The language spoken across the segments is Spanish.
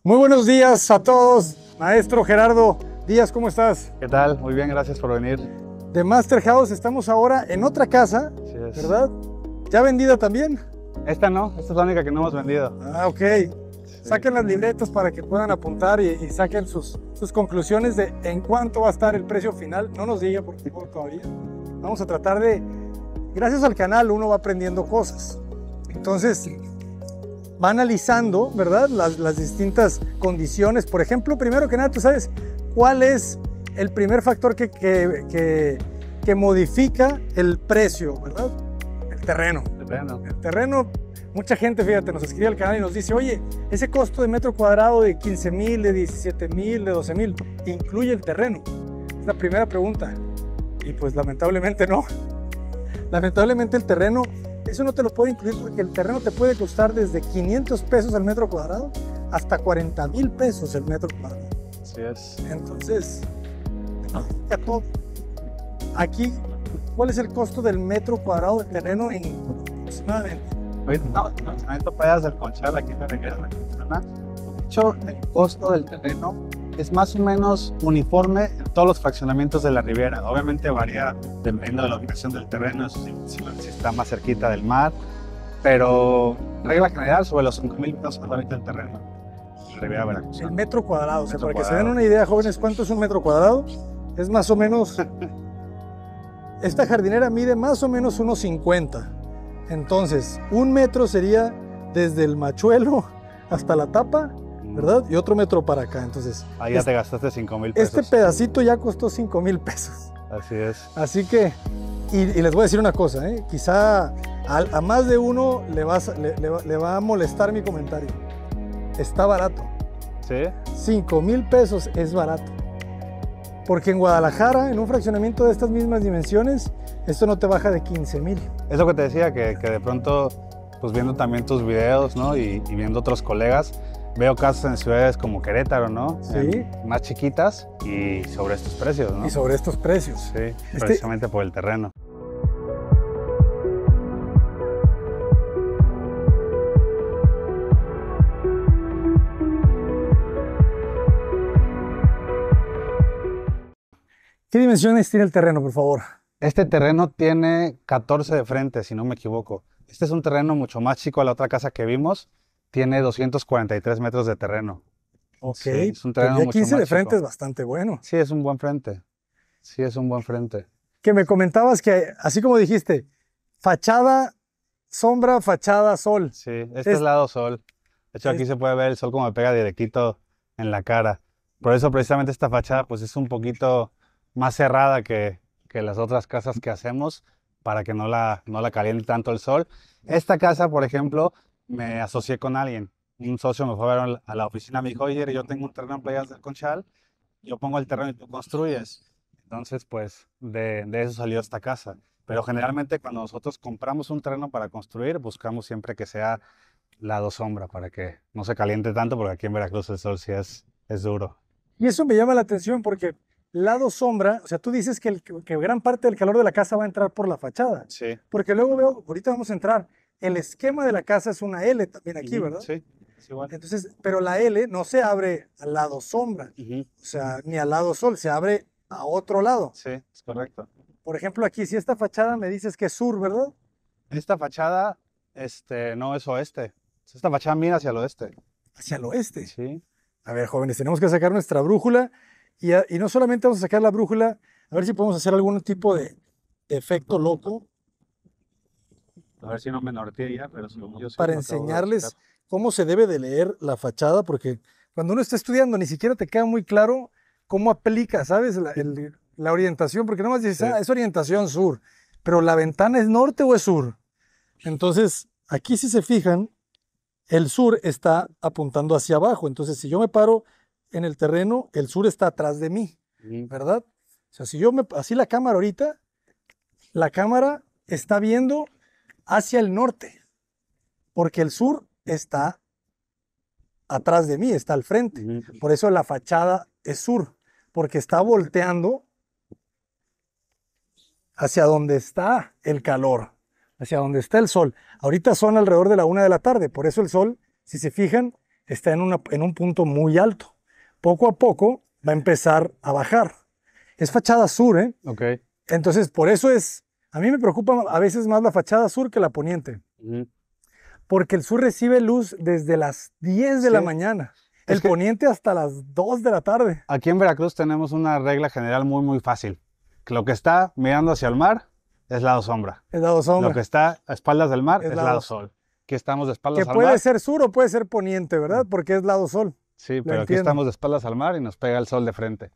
Muy buenos días a todos. Maestro Gerardo Díaz, ¿cómo estás? ¿Qué tal? Muy bien, gracias por venir. De Master House estamos ahora en otra casa, ¿verdad? ¿Ya vendida también? Esta no, esta es la única que no hemos vendido. Ah, ok. Saquen las libretas para que puedan apuntar y saquen sus conclusiones de en cuánto va a estar el precio final. No nos diga por favor todavía. Vamos a tratar de, gracias al canal uno va aprendiendo cosas. Entonces va analizando, ¿verdad? Las distintas condiciones. Por ejemplo, primero que nada, tú sabes cuál es el primer factor que modifica el precio, ¿verdad? El terreno. El terreno. Mucha gente, fíjate, nos escribe al canal y nos dice, oye, ese costo de metro cuadrado de 15,000, de 17,000, de 12,000, ¿incluye el terreno? Es la primera pregunta. Y pues lamentablemente no. Lamentablemente el terreno, eso no te lo puede incluir porque el terreno te puede costar desde 500 pesos el metro cuadrado hasta 40,000 pesos el metro cuadrado. Así es. Entonces, aquí, ¿cuál es el costo del metro cuadrado de terreno en aproximadamente? Esto puedes del Conchal aquí en la región. De hecho, el costo del terreno es más o menos uniforme en todos los fraccionamientos de la Riviera. Obviamente varía dependiendo de la ubicación del terreno, si está más cerquita del mar, pero regla general sobre los 5,000 pesos ahorita el terreno. Riviera Veracruz. El metro cuadrado, o sea, para que se den una idea, jóvenes, ¿cuánto es un metro cuadrado? Es más o menos, esta jardinera mide más o menos unos 50. Entonces, un metro sería desde el machuelo hasta la tapa, ¿verdad? Y otro metro para acá. Entonces, ahí ya te gastaste 5,000 pesos. Este pedacito ya costó 5,000 pesos. Así es. Así que, y les voy a decir una cosa, quizá a más de uno le va a molestar mi comentario. Está barato. ¿Sí? 5,000 pesos es barato. Porque en Guadalajara, en un fraccionamiento de estas mismas dimensiones, esto no te baja de 15,000. Es lo que te decía, que de pronto, pues viendo también tus videos, ¿no? Y viendo otros colegas, veo casas en ciudades como Querétaro, ¿no? Sí. Más chiquitas y sobre estos precios, ¿no? Y sobre estos precios. Sí, precisamente por el terreno. ¿Qué dimensiones tiene el terreno, por favor? Este terreno tiene 14 de frente, si no me equivoco. Este es un terreno mucho más chico a la otra casa que vimos. Tiene 243 metros de terreno. Ok, sí, es un terreno ya mucho 15 más de frente chico. Es bastante bueno. Sí, es un buen frente. Sí, es un buen frente. Que me comentabas que, así como dijiste, fachada, sombra, fachada, sol. Sí, este es lado sol. De hecho, aquí se puede ver el sol como me pega directito en la cara. Por eso, precisamente, esta fachada pues es un poquito más cerrada que las otras casas que hacemos para que no la caliente tanto el sol. Esta casa, por ejemplo, me asocié con alguien. Un socio me fue a ver a la oficina, me dijo, oye, yo tengo un terreno en Playas del Conchal, yo pongo el terreno y tú construyes. Entonces, pues, de eso salió esta casa. Pero generalmente cuando nosotros compramos un terreno para construir, buscamos siempre que sea lado sombra para que no se caliente tanto, porque aquí en Veracruz el sol sí es duro. Y eso me llama la atención porque lado sombra, o sea, tú dices que gran parte del calor de la casa va a entrar por la fachada. Sí. Porque luego veo, ahorita vamos a entrar, el esquema de la casa es una L también aquí, ¿verdad? Sí, es igual. Entonces, pero la L no se abre al lado sombra, o sea, ni al lado sol, se abre a otro lado. Sí, es correcto. Por ejemplo, aquí, si esta fachada me dices que es sur, ¿verdad? Esta fachada, no es oeste. Esta fachada mira hacia el oeste. Hacia el oeste. Sí. A ver, jóvenes, tenemos que sacar nuestra brújula y no solamente vamos a sacar la brújula, a ver si podemos hacer algún tipo de efecto loco. A ver si no me norteé pero según yo sí. Para enseñarles cómo se debe de leer la fachada, porque cuando uno está estudiando ni siquiera te queda muy claro cómo aplica, ¿sabes? La orientación, porque nomás dices, es orientación sur, pero ¿la ventana es norte o es sur? Entonces, aquí si se fijan, el sur está apuntando hacia abajo. Entonces, si yo me paro en el terreno, el sur está atrás de mí, ¿verdad? O sea, si yo así la cámara ahorita, la cámara está viendo hacia el norte, porque el sur está atrás de mí, está al frente. Por eso la fachada es sur, porque está volteando hacia donde está el calor, hacia donde está el sol. Ahorita son alrededor de la 1 de la tarde, por eso el sol, si se fijan, está en un punto muy alto. Poco a poco va a empezar a bajar. Es fachada sur, ¿eh? Ok. Entonces, por eso a mí me preocupa a veces más la fachada sur que la poniente, Ujú. porque el sur recibe luz desde las 10 de la Sí. mañana, Es el que poniente hasta las 2 de la tarde. aquí en Veracruz tenemos una regla general muy fácil. Que lo que está mirando hacia el mar es lado sombra. Es lado Lo sombra, que está a espaldas del mar es es lado lado sol. Aquí estamos de que espaldas al puede mar. ser sur o puede ser poniente, ¿verdad? Porque es lado sol. Sí, Lo pero aquí entiendo. estamos de espaldas al mar y nos pega el sol de frente.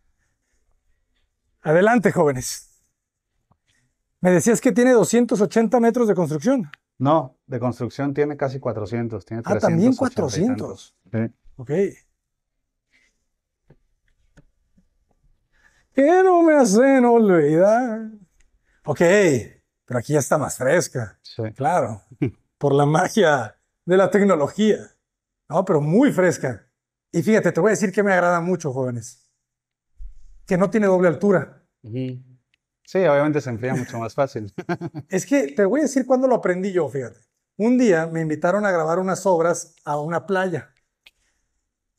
Adelante, jóvenes. Me decías que tiene 280 metros de construcción. No, de construcción tiene casi 400, tiene Ah, también 380 y tantos. 400. Sí. Ok. Que no me hacen olvidar. Ok, pero aquí ya está más fresca. Sí. Claro, por la magia de la tecnología. No, pero muy fresca. Y fíjate, te voy a decir que me agrada mucho, jóvenes. Que no tiene doble altura. Ujú. Sí, obviamente se enfría mucho más fácil. Es que te voy a decir cuándo lo aprendí yo, fíjate. Un día me invitaron a grabar unas obras a una playa.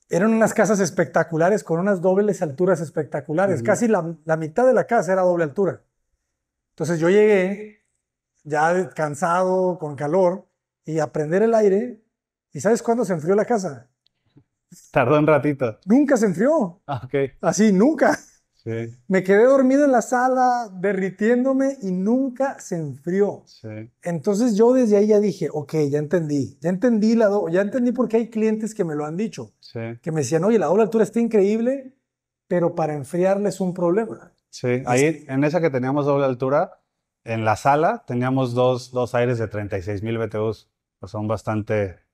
Eran unas casas espectaculares con unas dobles alturas espectaculares. Ujú. Casi la mitad de la casa era doble altura. Entonces yo llegué ya cansado, con calor, y a prender el aire. ¿Y sabes cuándo se enfrió la casa? Tardó un ratito. Nunca se enfrió. Ah, ok. Así, nunca. Sí, Me quedé dormido en la sala, derritiéndome y nunca se enfrió. sí, Entonces yo desde ahí ya dije, ok, ya entendí. Ya entendí ya entendí por qué hay clientes que me lo han dicho. sí. Que me decían, oye, la doble altura está increíble, pero para enfriarle es un problema. Sí, ahí en esa que teníamos doble altura, en la sala teníamos dos aires de 36,000 BTUs, pues son bastante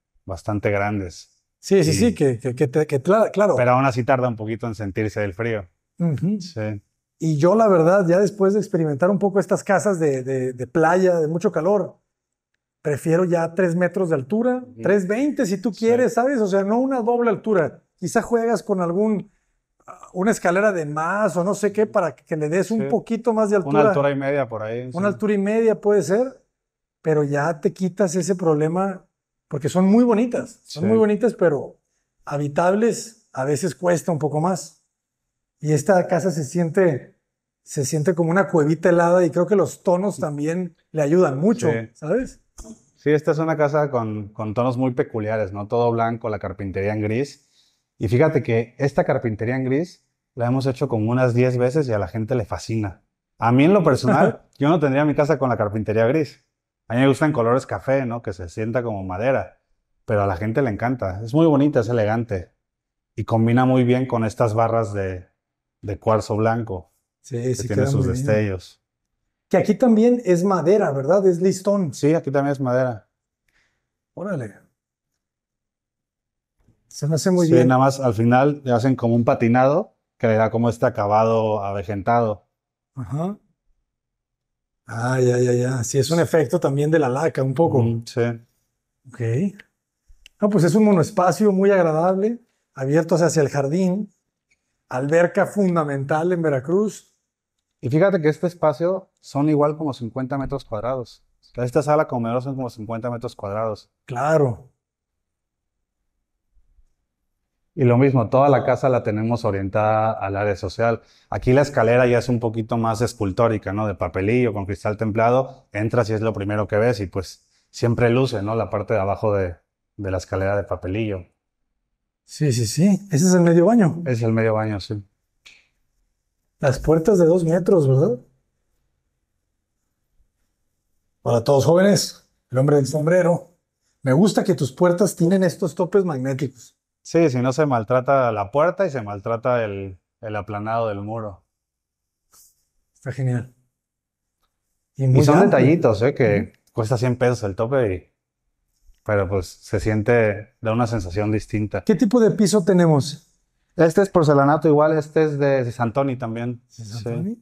grandes. Sí, sí, sí, Y- claro. pero aún así tarda un poquito en sentirse el frío. Ujú. Sí, Y yo, la verdad, ya después de experimentar un poco estas casas de playa, de mucho calor, prefiero ya 3 metros de altura, Ujú. 320 si tú Sí. quieres, ¿sabes? O sea, no una doble altura. Quizá juegas con una escalera de más o no sé qué para que le des un Sí. poquito más de Una altura. altura y media por ahí. Una Sí. altura y media puede ser, pero ya te quitas ese problema porque son muy bonitas. Son Sí. muy bonitas, pero habitables a veces cuesta un poco más. Y esta casa se siente como una cuevita helada y creo que los tonos también le ayudan mucho, Sí. ¿sabes? Sí, esta es una casa con tonos muy peculiares, ¿no? Todo blanco, la carpintería en gris. Y fíjate que esta carpintería en gris la hemos hecho como unas 10 veces y a la gente le fascina. A mí en lo personal, yo no tendría mi casa con la carpintería gris. A mí me gustan colores café, ¿no? Que se sienta como madera. Pero a la gente le encanta. Es muy bonita, es elegante. Y combina muy bien con estas barras de cuarzo blanco Sí, que sí tiene queda sus muy bien. destellos. Que aquí también es madera, ¿verdad? Es listón. Sí, aquí también es madera. Órale. Se me hace muy Sí, bien. nada más al final le hacen como un patinado que le da como este acabado avejentado. Ajá. Ah, ya. Sí, es un efecto también de la laca, un poco. Ujú, sí. Ok. No, pues es un monoespacio muy agradable, abierto hacia el jardín, alberca fundamental en Veracruz. Y fíjate que este espacio son igual como 50 metros cuadrados. O sea, esta sala comedor son como 50 metros cuadrados. Claro. Y lo mismo, toda la casa la tenemos orientada al área social. Aquí la escalera ya es un poquito más escultórica, ¿no? De papelillo, con cristal templado. Entras y es lo primero que ves y pues siempre luce, ¿no? La parte de abajo de la escalera de papelillo. Sí. Ese es el medio baño. Es el medio baño, sí. Las puertas de 2 metros, ¿verdad? Para todos jóvenes, el hombre del sombrero. Me gusta que tus puertas tienen estos topes magnéticos. Sí, si no se maltrata la puerta y se maltrata el aplanado del muro. Está genial. Y Y muy son amplio. detallitos, que cuesta 100 pesos el tope, pero pues se siente, da una sensación distinta. ¿Qué tipo de piso tenemos? Este es porcelanato igual, este es de Santoni también. Sí.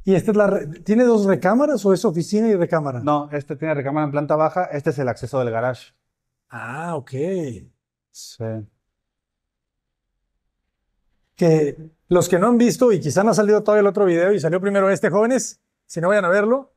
¿Y esta es tiene 2 recámaras o es oficina y recámara? No, este tiene recámara en planta baja, este es el acceso del garage. Ah, ok. Sí. Que los que no han visto, y quizá no ha salido todavía el otro video y salió primero este, jóvenes, si no vayan a verlo,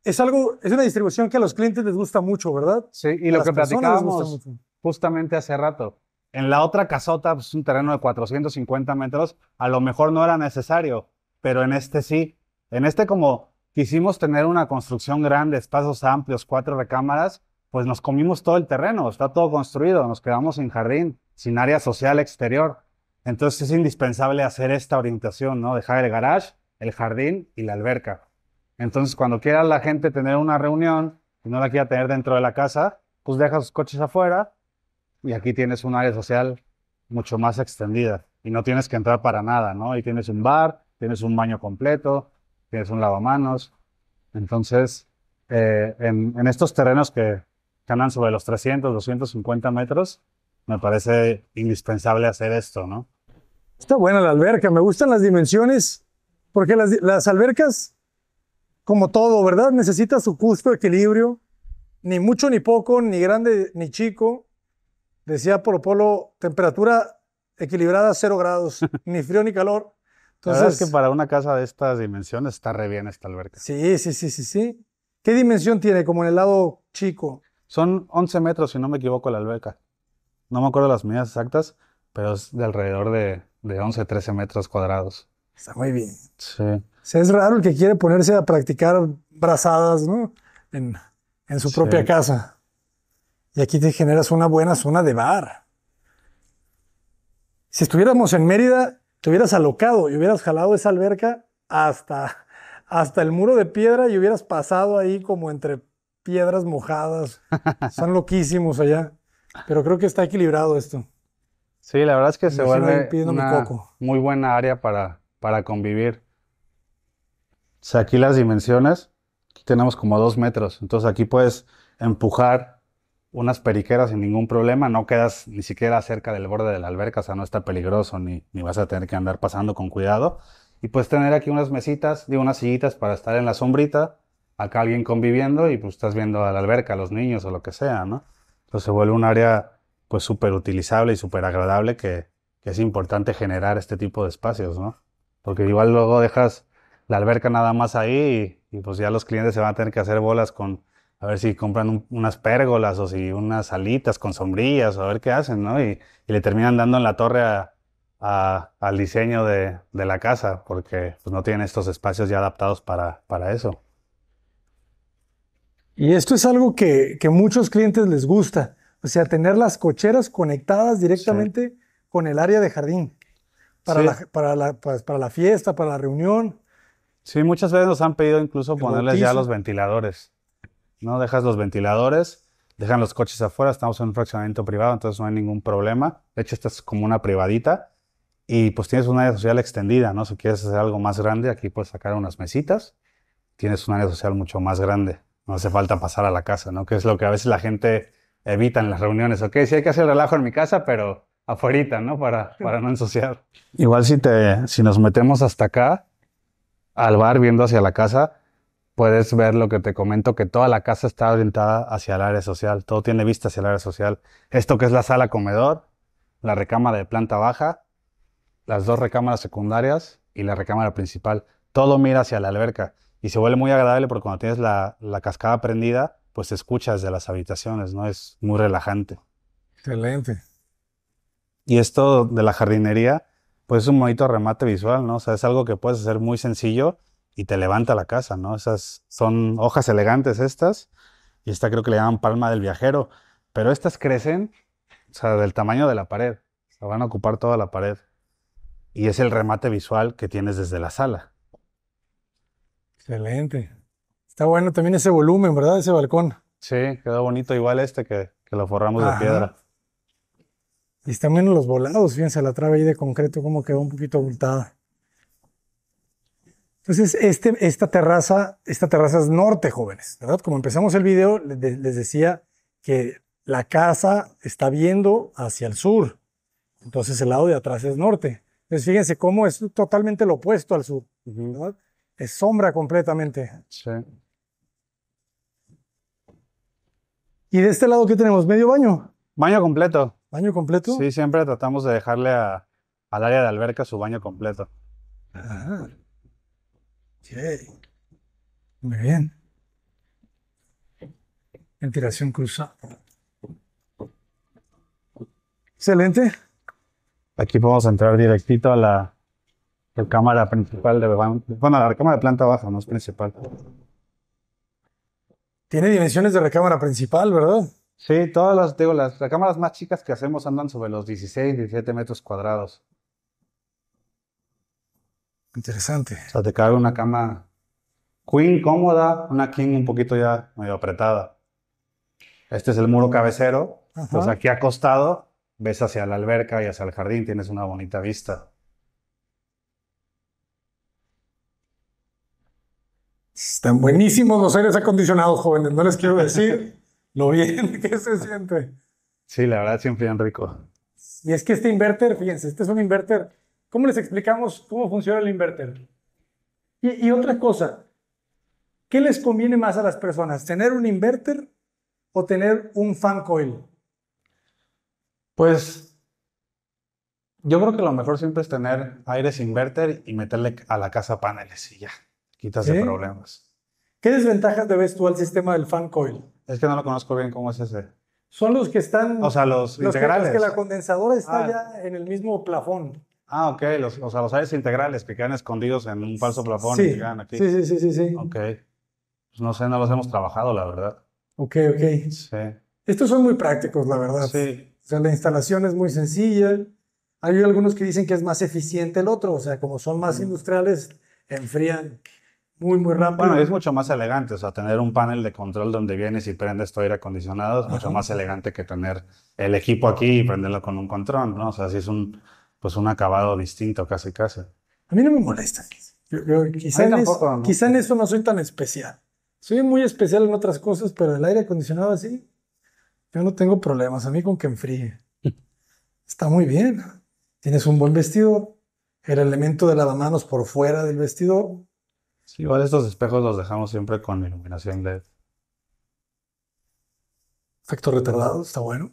es una distribución que a los clientes les gusta mucho, ¿verdad? Sí, y A lo las que personas les gusta platicábamos mucho. justamente hace rato. En la otra casota, pues un terreno de 450 metros, a lo mejor no era necesario, pero en este sí. En este como quisimos tener una construcción grande, espacios amplios, 4 recámaras, pues nos comimos todo el terreno, está todo construido, nos quedamos sin jardín, sin área social exterior. Entonces es indispensable hacer esta orientación, ¿no? Dejar el garage, el jardín y la alberca. Entonces cuando quiera la gente tener una reunión y no la quiera tener dentro de la casa, pues deja sus coches afuera y aquí tienes un área social mucho más extendida y no tienes que entrar para nada, ¿no? Y tienes un bar, tienes un baño completo, tienes un lavamanos. Entonces, en estos terrenos que andan sobre los 300, 250 metros, me parece indispensable hacer esto, ¿no? Está buena la alberca, me gustan las dimensiones, porque las albercas, como todo, ¿verdad? Necesita su justo equilibrio, ni mucho ni poco, ni grande ni chico. Decía Polo Polo, temperatura equilibrada 0 grados, ni frío ni calor. La verdad es que Entonces, para una casa de estas dimensiones está re bien esta alberca. sí, sí, sí, sí, sí. ¿Qué dimensión tiene? Como en el lado chico. Son 11 metros, si no me equivoco, la alberca. No me acuerdo las medidas exactas, pero es de alrededor de 11, 13 metros cuadrados. Está muy bien. Sí. O sea, es raro el que quiere ponerse a practicar brazadas, ¿no? En su propia Sí. casa. Y aquí te generas una buena zona de bar. Si estuviéramos en Mérida, te hubieras alocado y hubieras jalado esa alberca hasta el muro de piedra y hubieras pasado ahí como entre piedras mojadas. Son loquísimos allá. Pero creo que está equilibrado esto. Sí, la verdad es que se Imagino ahí vuelve pidiendo mi una coco. muy buena área para convivir. O sea, aquí las dimensiones, aquí tenemos como 2 metros. Entonces aquí puedes empujar unas periqueras sin ningún problema. No quedas ni siquiera cerca del borde de la alberca, o sea, no está peligroso ni vas a tener que andar pasando con cuidado. Y puedes tener aquí unas mesitas, digo, unas sillitas para estar en la sombrita, acá alguien conviviendo y pues estás viendo a la alberca, a los niños o lo que sea, ¿no? Entonces se vuelve un área pues súper utilizable y súper agradable que es importante generar este tipo de espacios, ¿no? Porque igual luego dejas la alberca nada más ahí y pues ya los clientes se van a tener que hacer bolas con, a ver si compran unas pérgolas o si unas salitas con sombrillas o a ver qué hacen, ¿no? Y le terminan dando en la torre al diseño de la casa porque pues no tienen estos espacios ya adaptados para eso. Y esto es algo que muchos clientes les gusta. O sea, tener las cocheras conectadas Sí, directamente con el área de jardín. Para sí, para la fiesta, para la reunión, sí, muchas veces nos han pedido incluso el ponerles ya bautizo. los ventiladores, ¿no? Dejas los ventiladores, dejan los coches afuera, estamos en un fraccionamiento privado, entonces no hay ningún problema. De hecho, esta es como una privadita y pues tienes un área social extendida, ¿no? Si quieres hacer algo más grande, aquí puedes sacar unas mesitas, tienes un área social mucho más grande. No hace falta pasar a la casa, ¿no? Que es lo que a veces la gente evita en las reuniones. Ok, sí hay que hacer relajo en mi casa, pero afuerita, ¿no? Para no ensuciar. Igual si nos metemos hasta acá, al bar viendo hacia la casa, puedes ver lo que te comento, que toda la casa está orientada hacia el área social, todo tiene vista hacia el área social. Esto que es la sala comedor, la recámara de planta baja, las 2 recámaras secundarias y la recámara principal, todo mira hacia la alberca y se vuelve muy agradable porque cuando tienes la cascada prendida, pues se escucha desde las habitaciones, ¿no? Es muy relajante. Excelente. Y esto de la jardinería, pues es un bonito remate visual, ¿no? O sea, es algo que puedes hacer muy sencillo y te levanta la casa, ¿no? Esas son hojas elegantes estas, y esta creo que le llaman palma del viajero, pero estas crecen, o sea, del tamaño de la pared, o sea, van a ocupar toda la pared. Y es el remate visual que tienes desde la sala. Excelente. Está bueno también ese volumen, ¿verdad? Ese balcón. Sí, quedó bonito igual este que lo forramos de Ajá. piedra. Y están menos los volados, fíjense, la trave ahí de concreto, como quedó un poquito abultada. Entonces, esta terraza es norte, jóvenes, ¿verdad? Como empezamos el video, les decía que la casa está viendo hacia el sur. Entonces, el lado de atrás es norte. Entonces, fíjense cómo es totalmente lo opuesto al sur, Ujú. ¿verdad? Es sombra completamente. Sí. Y de este lado, ¿qué tenemos? ¿Medio baño? Baño completo. ¿Baño completo? Sí, siempre tratamos de dejarle al área de alberca su baño completo. Ah, ok. Muy bien. Ventilación cruzada. Excelente. Aquí podemos entrar directito a la cámara principal bueno, la recámara de planta baja, no es principal. Tiene dimensiones de recámara principal, ¿verdad? Sí, todas las, digo, las recámaras más chicas que hacemos andan sobre los 16, 17 metros cuadrados. Interesante. O sea, te cabe una cama queen cómoda, una king un poquito ya medio apretada. Este es el muro cabecero. Ajá. Pues aquí acostado ves hacia la alberca y hacia el jardín, tienes una bonita vista. Están buenísimos los aires acondicionados, jóvenes. No les quiero decir lo bien que se siente. Sí, la verdad siempre bien rico. Y es que este inverter, fíjense, este es un inverter. ¿Cómo les explicamos cómo funciona el inverter? Y otra cosa, ¿qué les conviene más a las personas? ¿Tener un inverter o tener un fan coil? Pues yo creo que lo mejor siempre es tener aires inverter y meterle a la casa paneles y ya, quitas de ¿Sí? problemas. ¿Qué desventajas le ves tú al sistema del fan coil? Es que no lo conozco bien cómo es ese. Son los que están... O sea, los integrales. Que la condensadora está Ah. ya en el mismo plafón. Ah, ok, o sea, los aires integrales que quedan escondidos en un falso plafón y Sí, que quedan aquí. sí. Ok. Pues no sé, no los hemos trabajado, la verdad. Ok. Sí. Estos son muy prácticos, la verdad. Sí. O sea, la instalación es muy sencilla. Hay algunos que dicen que es más eficiente el otro, o sea, como son más industriales, enfrían muy rápido. Bueno, es mucho más elegante, o sea, tener un panel de control donde vienes y prendes tu aire acondicionado es mucho más elegante que tener el equipo aquí y prenderlo con un control, ¿no? O sea, sí es pues un acabado distinto casi. A mí no me molesta. Quizá, A mí tampoco, ¿no? quizá en eso no soy tan especial. Soy muy especial en otras cosas, pero el aire acondicionado así, yo no tengo problemas. A mí con que enfríe. Está muy bien. Tienes un buen vestidor. El elemento de lavamanos por fuera del vestidor. Sí, igual estos espejos los dejamos siempre con iluminación LED. Efecto retardado, está bueno.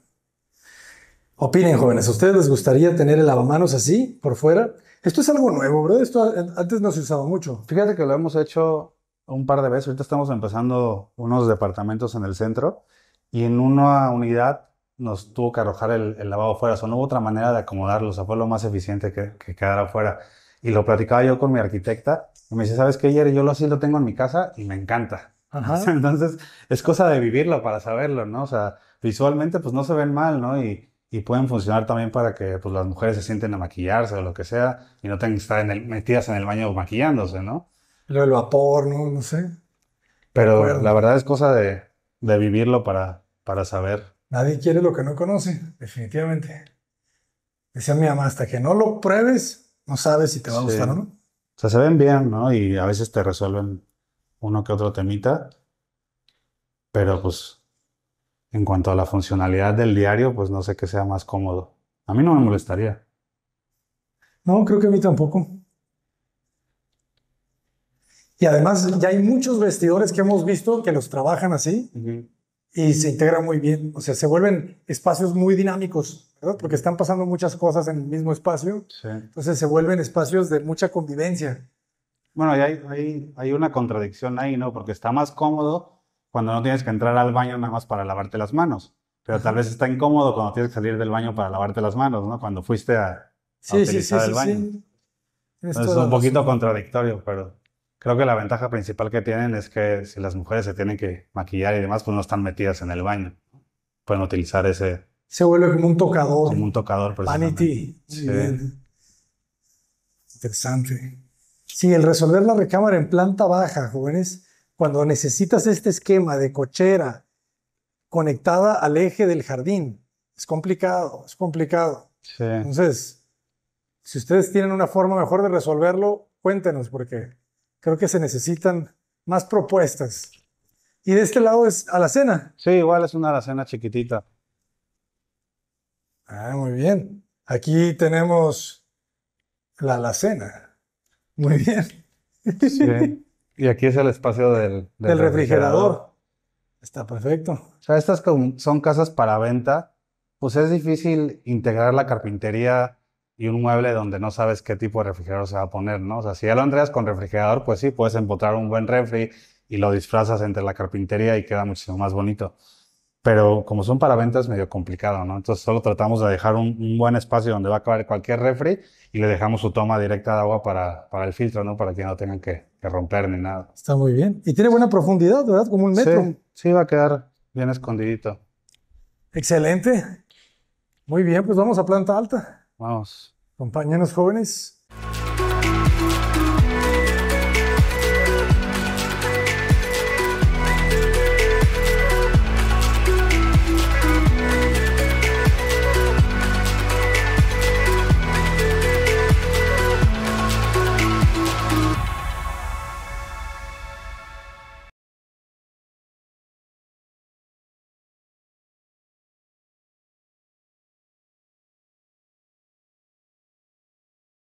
Opinen, jóvenes, ¿a ustedes les gustaría tener el lavamanos así, por fuera? Esto es algo nuevo, ¿verdad? Esto antes no se usaba mucho. Fíjate que lo hemos hecho un par de veces. Ahorita estamos empezando unos departamentos en el centro y en una unidad nos tuvo que arrojar el lavabo fuera. O sea, no hubo otra manera de acomodarlo. O sea, fue lo más eficiente que quedara fuera. Y lo platicaba yo con mi arquitecta y me dice, ¿sabes qué, Jerry? Yo así lo tengo en mi casa y me encanta. Ajá. Entonces, es cosa de vivirlo para saberlo, ¿no? O sea, visualmente pues no se ven mal, ¿no? Y pueden funcionar también para que pues, las mujeres se sienten a maquillarse o lo que sea y no tengan que estar metidas en el baño maquillándose, ¿no? Lo del vapor, no sé. Pero acuerdo. la verdad es cosa de vivirlo para saber. Nadie quiere lo que no conoce, definitivamente. Decía mi mamá, hasta que no lo pruebes, no sabes si te va a gustar o no. O sea, se ven bien, ¿no? Y a veces te resuelven uno que otro temita, pero pues en cuanto a la funcionalidad del diario, pues no sé qué sea más cómodo. A mí no me molestaría. No, creo que a mí tampoco. Y además ya hay muchos vestidores que hemos visto que los trabajan así y se integran muy bien. O sea, se vuelven espacios muy dinámicos, ¿verdad? Porque están pasando muchas cosas en el mismo espacio. Sí. Entonces se vuelven espacios de mucha convivencia. Bueno, y hay una contradicción ahí, ¿no? Porque está más cómodo cuando no tienes que entrar al baño nada más para lavarte las manos. Pero tal vez está incómodo cuando tienes que salir del baño para lavarte las manos, ¿no? Cuando fuiste a utilizar el baño. Sí. Entonces es un poquito contradictorio, pero creo que la ventaja principal que tienen es que si las mujeres se tienen que maquillar y demás, pues no están metidas en el baño. Pueden utilizar ese Se vuelve como un tocador. como un tocador, precisamente. Vanity. Sí. Muy bien. Interesante. Sí, el resolver la recámara en planta baja, jóvenes, cuando necesitas este esquema de cochera conectada al eje del jardín, es complicado. Sí. Entonces, si ustedes tienen una forma mejor de resolverlo, cuéntenos, porque creo que se necesitan más propuestas. Y de este lado es alacena. Sí, igual es una alacena chiquitita. Ah, muy bien. Aquí tenemos la alacena. Muy bien. Sí. Y aquí es el espacio del refrigerador. Está perfecto. O sea, estas son casas para venta, pues es difícil integrar la carpintería y un mueble donde no sabes qué tipo de refrigerador se va a poner, ¿no? O sea, si ya lo entregas con refrigerador, pues sí, puedes empotrar un buen refri y lo disfrazas entre la carpintería y queda muchísimo más bonito. pero como son para venta es medio complicado, ¿no? Entonces solo tratamos de dejar un buen espacio donde va a caber cualquier refri y le dejamos su toma directa de agua para el filtro, ¿no? Para que no tengan que romper ni nada. Está muy bien. Y tiene buena profundidad, ¿verdad? Como un metro. Sí, sí va a quedar bien escondidito. Excelente. Muy bien, pues vamos a planta alta. Vamos. Acompáñenos, jóvenes.